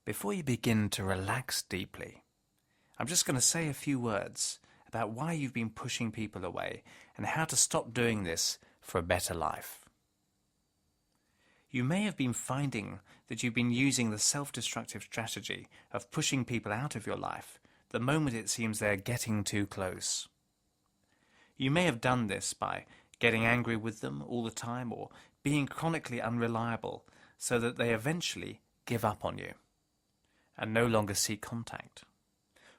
Before you begin to relax deeply, I'm just going to say a few words about why you've been pushing people away and how to stop doing this for a better life. You may have been finding that you've been using the self-destructive strategy of pushing people out of your life the moment it seems they're getting too close. You may have done this by getting angry with them all the time or being chronically unreliable so that they eventually give up on you and no longer seek contact.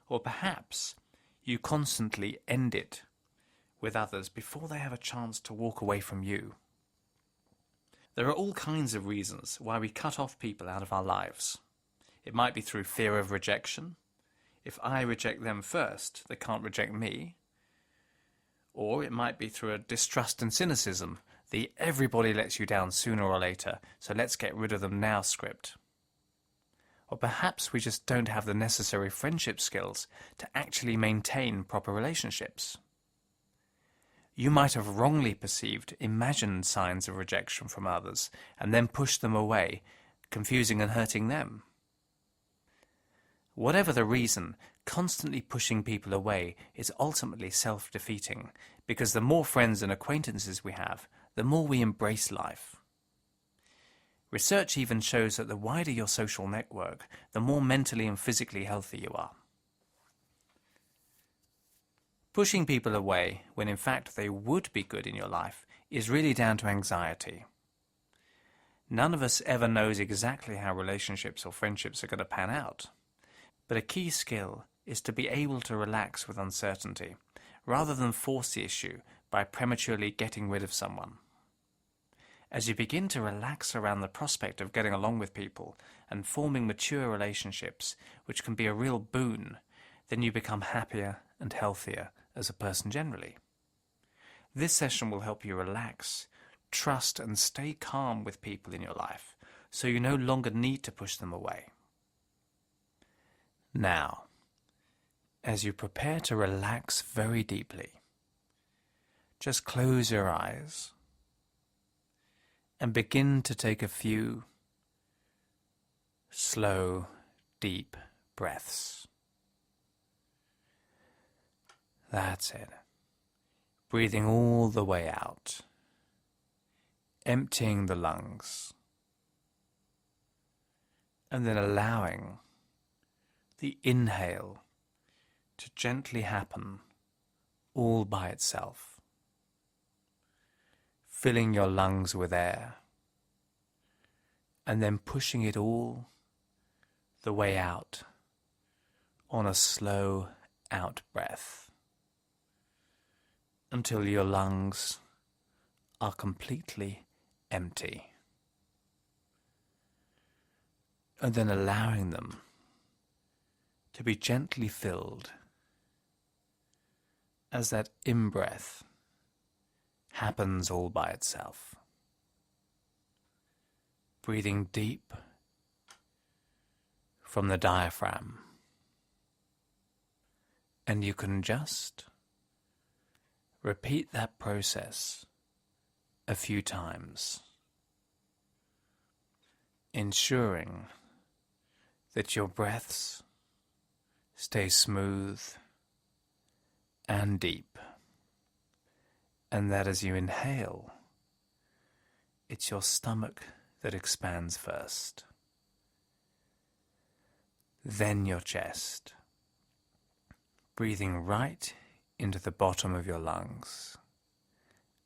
Or perhaps you constantly end it with others before they have a chance to walk away from you. There are all kinds of reasons why we cut off people out of our lives. It might be through fear of rejection. If I reject them first, they can't reject me. Or it might be through a distrust and cynicism, the everybody lets you down sooner or later, so let's get rid of them now script. Or perhaps we just don't have the necessary friendship skills to actually maintain proper relationships. You might have wrongly perceived imagined signs of rejection from others and then pushed them away, confusing and hurting them. Whatever the reason, constantly pushing people away is ultimately self-defeating, because the more friends and acquaintances we have, the more we embrace life. Research even shows that the wider your social network, the more mentally and physically healthy you are. Pushing people away when in fact they would be good in your life is really down to anxiety. None of us ever knows exactly how relationships or friendships are going to pan out. But a key skill is to be able to relax with uncertainty, rather than force the issue by prematurely getting rid of someone. As you begin to relax around the prospect of getting along with people and forming mature relationships, which can be a real boon, then you become happier and healthier as a person generally. This session will help you relax, trust and stay calm with people in your life, so you no longer need to push them away. Now, as you prepare to relax very deeply, just close your eyes and begin to take a few slow, deep breaths. That's it. Breathing all the way out, emptying the lungs, and then allowing the inhale to gently happen all by itself, filling your lungs with air and then pushing it all the way out on a slow out breath until your lungs are completely empty, and then allowing them to be gently filled as that in-breath happens all by itself. Breathing deep from the diaphragm. And you can just repeat that process a few times, ensuring that your breaths stay smooth and deep, and that as you inhale, it's your stomach that expands first, then your chest, breathing right into the bottom of your lungs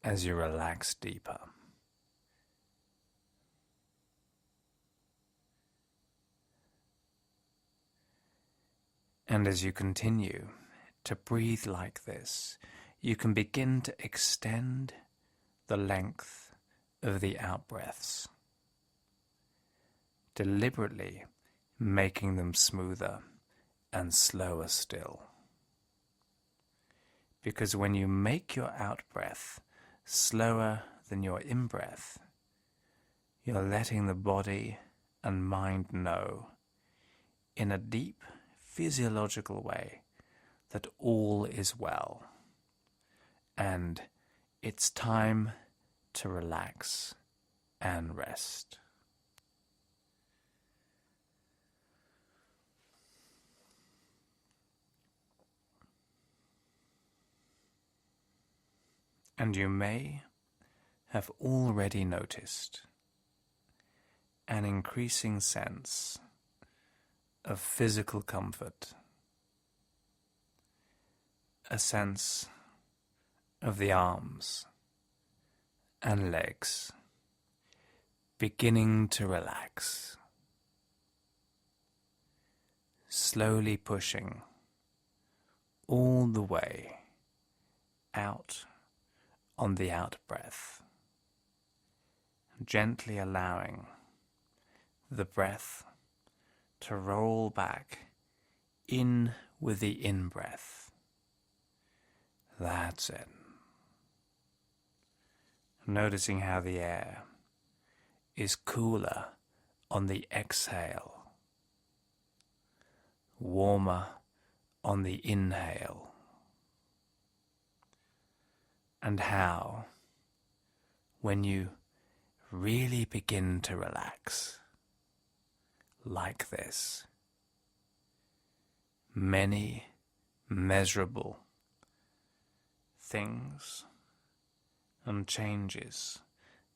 as you relax deeper. And as you continue to breathe like this, you can begin to extend the length of the out-breaths, deliberately making them smoother and slower still. Because when you make your out-breath slower than your in-breath, you're letting the body and mind know in a deep physiological way that all is well, and it's time to relax and rest. And you may have already noticed an increasing sense of physical comfort, a sense of the arms and legs beginning to relax, slowly pushing all the way out on the out-breath, gently allowing the breath to roll back in with the in-breath. That's it. Noticing how the air is cooler on the exhale, warmer on the inhale, and how, when you really begin to relax like this, many measurable things and changes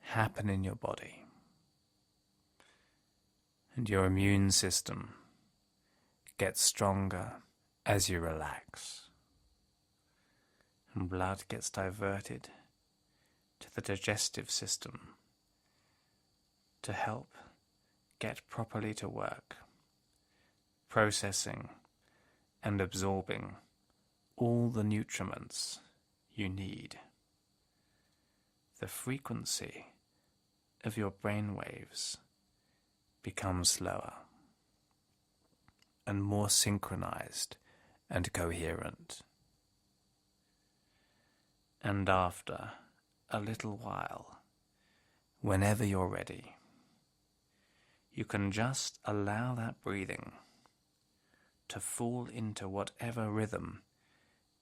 happen in your body, and your immune system gets stronger as you relax, and blood gets diverted to the digestive system to help get properly to work, processing and absorbing all the nutriments you need. The frequency of your brain waves becomes slower and more synchronized and coherent. And after a little while, whenever you're ready, you can just allow that breathing to fall into whatever rhythm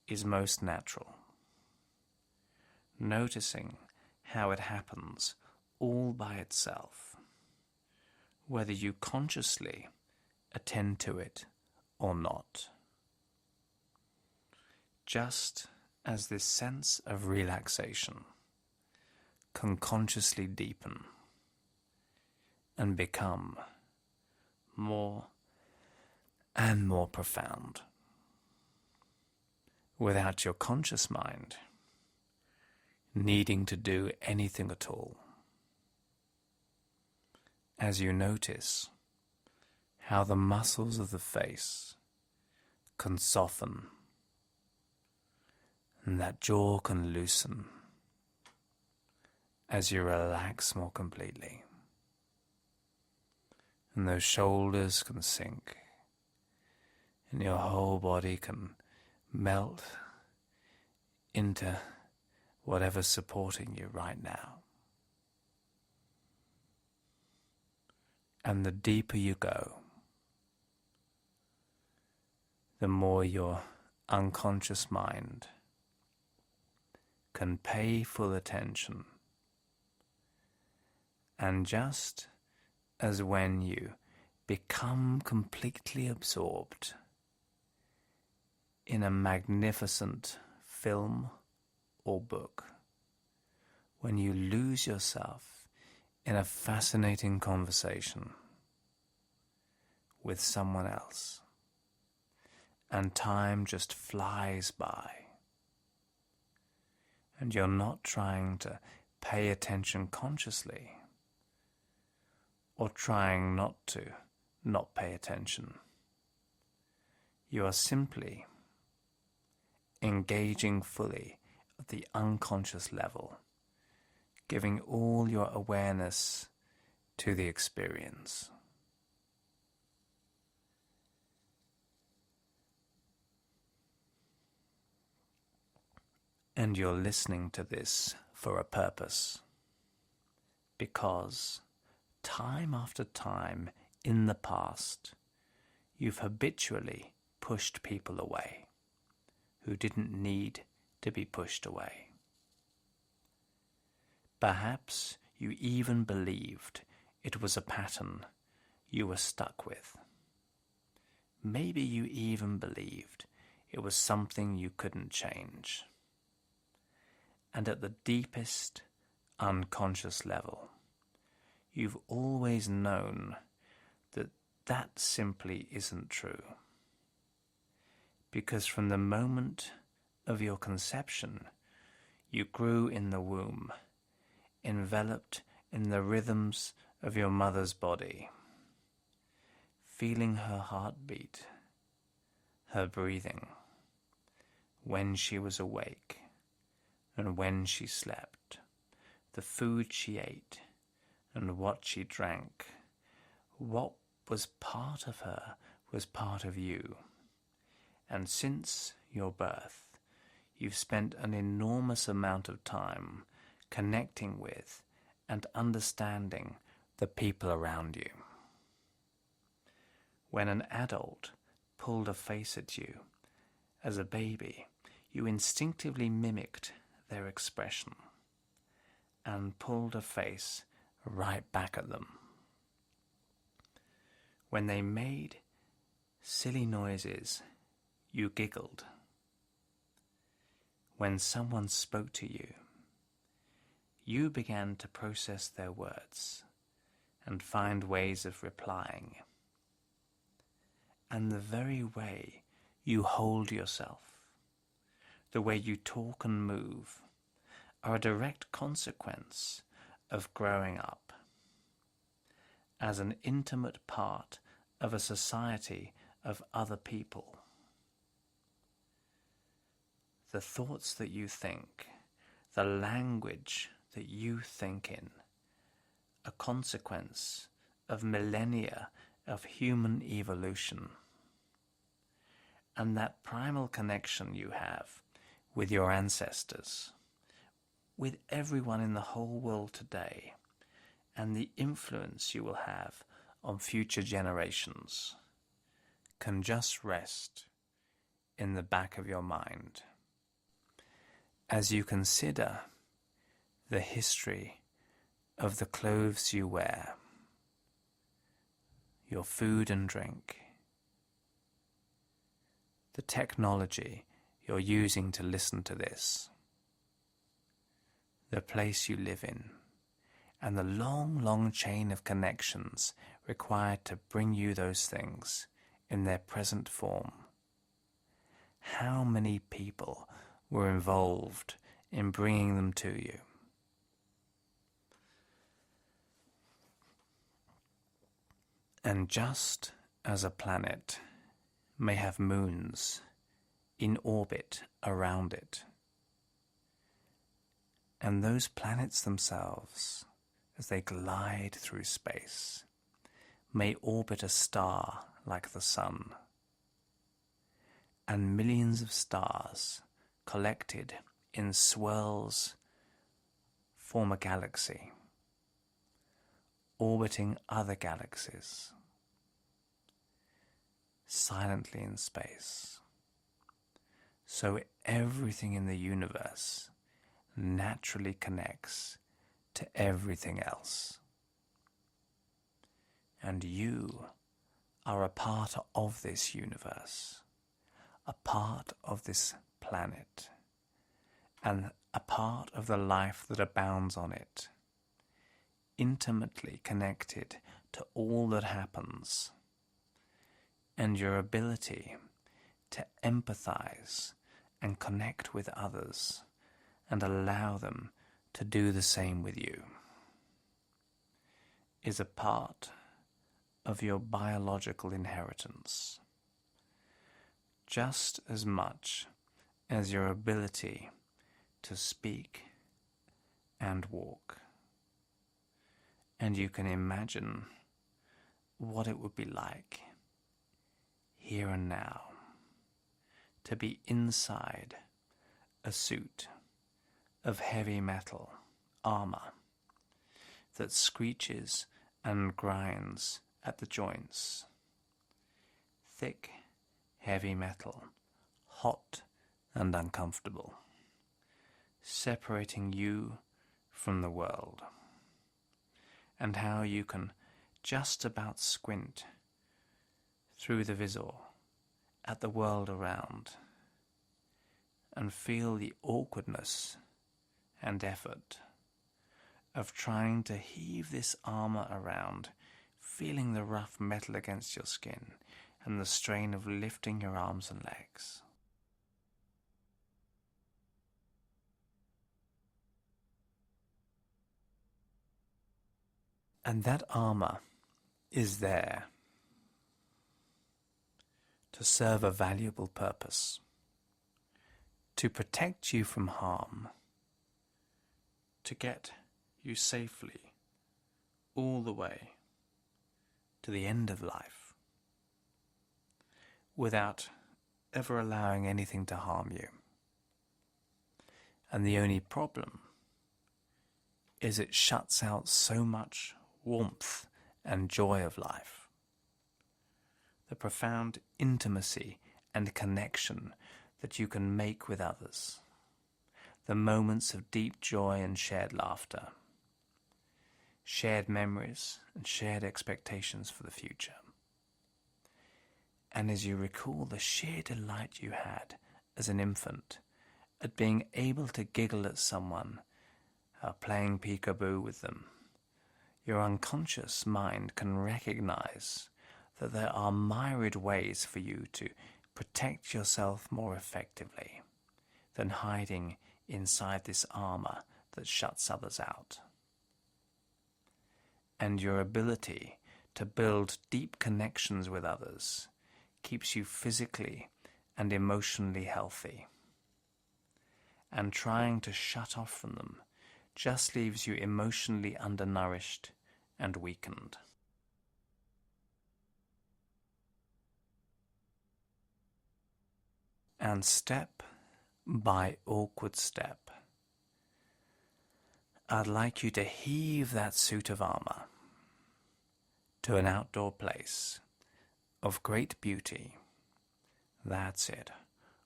is most natural, noticing how it happens all by itself, whether you consciously attend to it or not. Just as this sense of relaxation can consciously deepen and become more and more profound without your conscious mind needing to do anything at all. As you notice how the muscles of the face can soften and that jaw can loosen as you relax more completely, and those shoulders can sink and your whole body can melt into whatever's supporting you right now. And the deeper you go, the more your unconscious mind can pay full attention. And just as when you become completely absorbed in a magnificent film or book, when you lose yourself in a fascinating conversation with someone else, and time just flies by, and you're not trying to pay attention consciously, or trying not to not pay attention. You are simply engaging fully at the unconscious level, giving all your awareness to the experience. And you're listening to this for a purpose, because time after time in the past, you've habitually pushed people away who didn't need to be pushed away. Perhaps you even believed it was a pattern you were stuck with. Maybe you even believed it was something you couldn't change. And at the deepest unconscious level, you've always known that that simply isn't true. Because from the moment of your conception, you grew in the womb, enveloped in the rhythms of your mother's body, feeling her heartbeat, her breathing, when she was awake and when she slept, the food she ate and what she drank. What was part of her was part of you. And since your birth, you've spent an enormous amount of time connecting with and understanding the people around you. When an adult pulled a face at you as a baby, you instinctively mimicked their expression and pulled a face right back at them. When they made silly noises, you giggled. When someone spoke to you, you began to process their words and find ways of replying. And the very way you hold yourself, the way you talk and move, are a direct consequence of growing up as an intimate part of a society of other people. The thoughts that you think, the language that you think in, a consequence of millennia of human evolution. And that primal connection you have with your ancestors, with everyone in the whole world today, and the influence you will have on future generations, can just rest in the back of your mind. As you consider the history of the clothes you wear, your food and drink, the technology you're using to listen to this, the place you live in, and the long, long chain of connections required to bring you those things in their present form. How many people were involved in bringing them to you? And just as a planet may have moons in orbit around it, and those planets themselves, as they glide through space, may orbit a star like the sun, and millions of stars collected in swirls form a galaxy, orbiting other galaxies, silently in space. So everything in the universe naturally connects to everything else. And you are a part of this universe, a part of this planet, and a part of the life that abounds on it, intimately connected to all that happens. And your ability to empathize and connect with others and allow them to do the same with you is a part of your biological inheritance, just as much as your ability to speak and walk. And you can imagine what it would be like here and now to be inside a suit of heavy metal armor that screeches and grinds at the joints. Thick, heavy metal, hot and uncomfortable, separating you from the world, and how you can just about squint through the visor at the world around and feel the awkwardness and effort of trying to heave this armor around, feeling the rough metal against your skin and the strain of lifting your arms and legs. And that armor is there to serve a valuable purpose, to protect you from harm, to get you safely all the way to the end of life without ever allowing anything to harm you. And the only problem is it shuts out so much warmth and joy of life. The profound intimacy and connection that you can make with others. The moments of deep joy and shared laughter. Shared memories and shared expectations for the future. And as you recall the sheer delight you had as an infant at being able to giggle at someone playing peekaboo with them, your unconscious mind can recognize that there are myriad ways for you to protect yourself more effectively than hiding inside this armor that shuts others out. And your ability to build deep connections with others keeps you physically and emotionally healthy. And trying to shut off from them just leaves you emotionally undernourished and weakened. And step by awkward step, I'd like you to heave that suit of armor to an outdoor place of great beauty. That's it,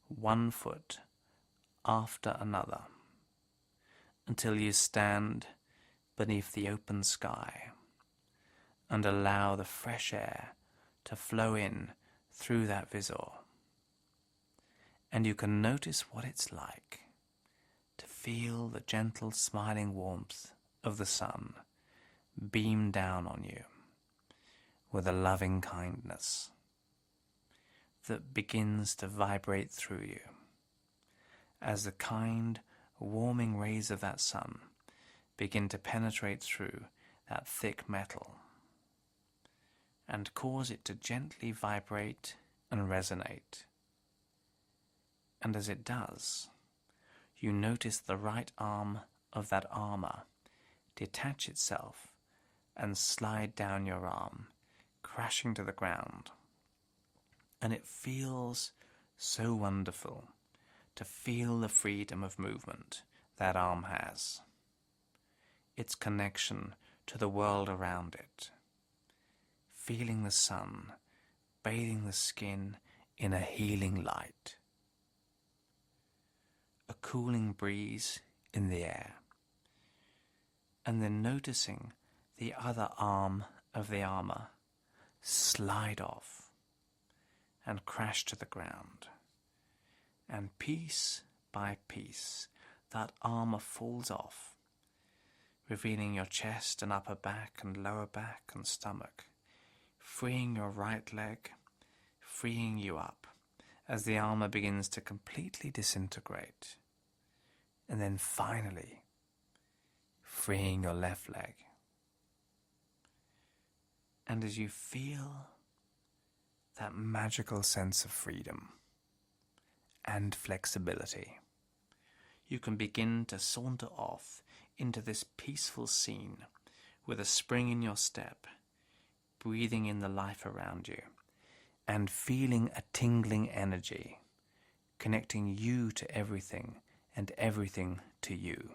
1 foot after another, until you stand beneath the open sky and allow the fresh air to flow in through that visor. And you can notice what it's like to feel the gentle smiling warmth of the sun beam down on you with a loving kindness that begins to vibrate through you as the kind, warming rays of that sun begin to penetrate through that thick metal and cause it to gently vibrate and resonate. And as it does, you notice the right arm of that armor detach itself and slide down your arm, crashing to the ground. And it feels so wonderful to feel the freedom of movement that arm has, its connection to the world around it, feeling the sun bathing the skin in a healing light, a cooling breeze in the air, and then noticing the other arm of the armor slide off and crash to the ground. And piece by piece, that armor falls off, revealing your chest and upper back and lower back and stomach, freeing your right leg, freeing you up as the armor begins to completely disintegrate. And then finally, freeing your left leg. And as you feel that magical sense of freedom and flexibility, you can begin to saunter off into this peaceful scene with a spring in your step, breathing in the life around you, and feeling a tingling energy, connecting you to everything and everything to you.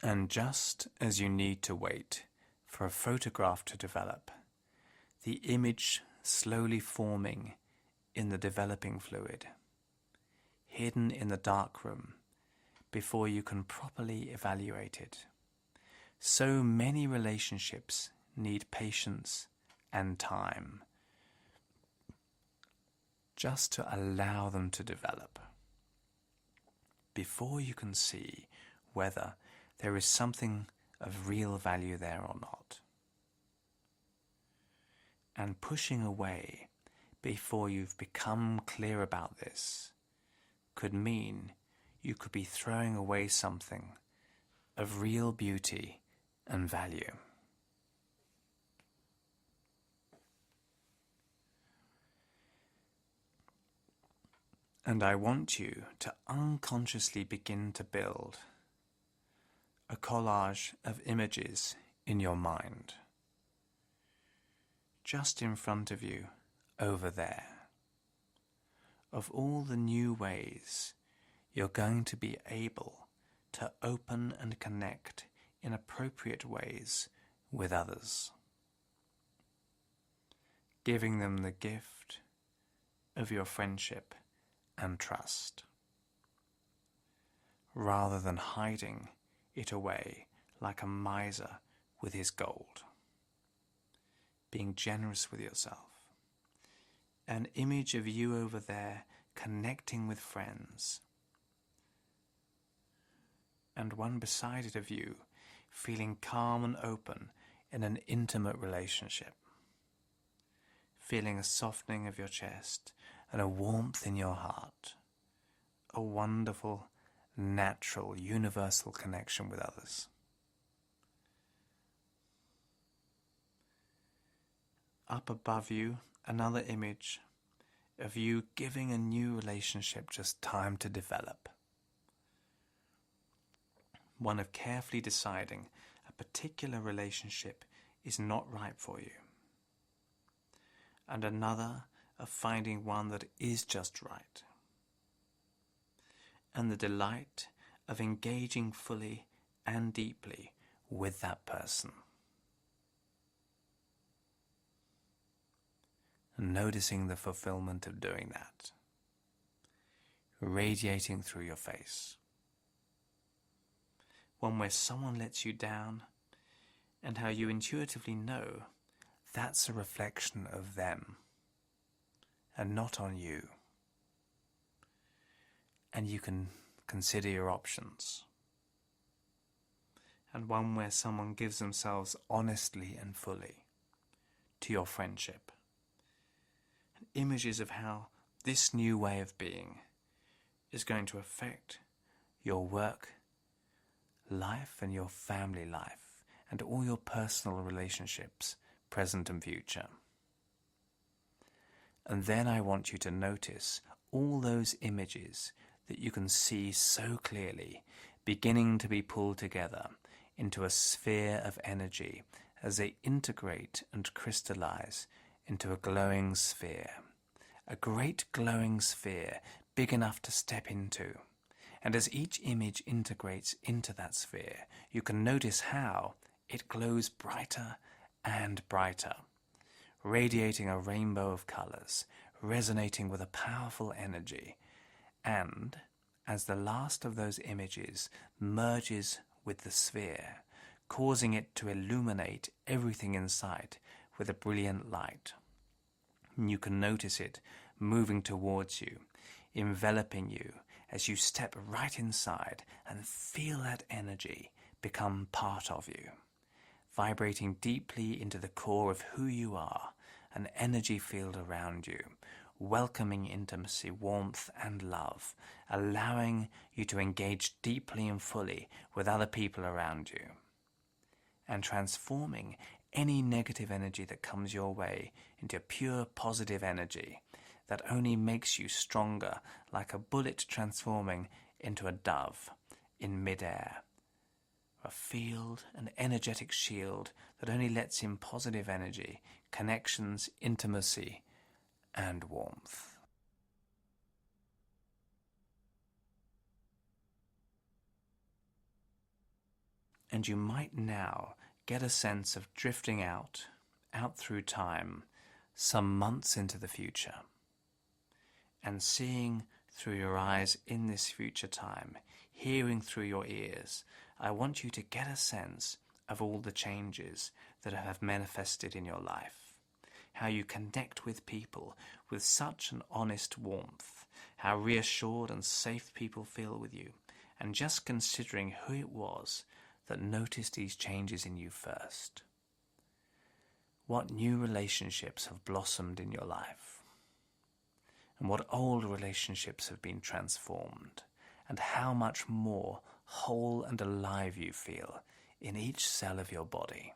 And just as you need to wait for a photograph to develop, the image slowly forming in the developing fluid, hidden in the dark room before you can properly evaluate it. So many relationships need patience and time just to allow them to develop before you can see whether there is something of real value there or not. And pushing away before you've become clear about this could mean you could be throwing away something of real beauty and value. And I want you to unconsciously begin to build a collage of images in your mind, just in front of you, over there, of all the new ways you're going to be able to open and connect in appropriate ways with others, giving them the gift of your friendship and trust, rather than hiding it away like a miser with his gold. Being generous with yourself. An image of you over there connecting with friends, and one beside it of you feeling calm and open in an intimate relationship, feeling a softening of your chest and a warmth in your heart, a wonderful, natural, universal connection with others. Up above you, another image of you giving a new relationship just time to develop. One of carefully deciding a particular relationship is not right for you. And another of finding one that is just right. And the delight of engaging fully and deeply with that person. And noticing the fulfillment of doing that, radiating through your face. One where someone lets you down, and how you intuitively know that's a reflection of them, and not on you. And you can consider your options. And one where someone gives themselves honestly and fully to your friendship. And images of how this new way of being is going to affect your work life and your family life and all your personal relationships, present and future. And then I want you to notice all those images that you can see so clearly beginning to be pulled together into a sphere of energy as they integrate and crystallize into a glowing sphere. A great glowing sphere big enough to step into. And as each image integrates into that sphere, you can notice how it glows brighter and brighter, radiating a rainbow of colors, resonating with a powerful energy. And as the last of those images merges with the sphere, causing it to illuminate everything in sight with a brilliant light, you can notice it moving towards you, enveloping you as you step right inside and feel that energy become part of you, vibrating deeply into the core of who you are, an energy field around you, welcoming intimacy, warmth and love, allowing you to engage deeply and fully with other people around you, and transforming any negative energy that comes your way into pure positive energy that only makes you stronger, like a bullet transforming into a dove in midair. A field, an energetic shield that only lets in positive energy, connections, intimacy, and warmth. And you might now get a sense of drifting out through time, some months into the future, and seeing through your eyes in this future time, hearing through your ears, I want you to get a sense of all the changes that have manifested in your life. How you connect with people with such an honest warmth, how reassured and safe people feel with you, and just considering who it was that noticed these changes in you first. What new relationships have blossomed in your life? And what old relationships have been transformed? And how much more whole and alive you feel in each cell of your body?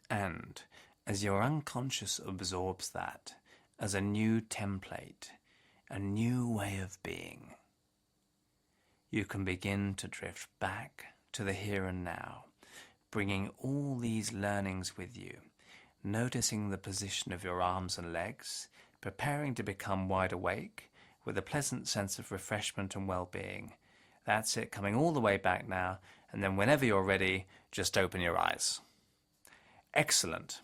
And as your unconscious absorbs that as a new template, a new way of being, you can begin to drift back to the here and now, bringing all these learnings with you, noticing the position of your arms and legs, preparing to become wide awake with a pleasant sense of refreshment and well-being. That's it, coming all the way back now, and then whenever you're ready, just open your eyes. Excellent.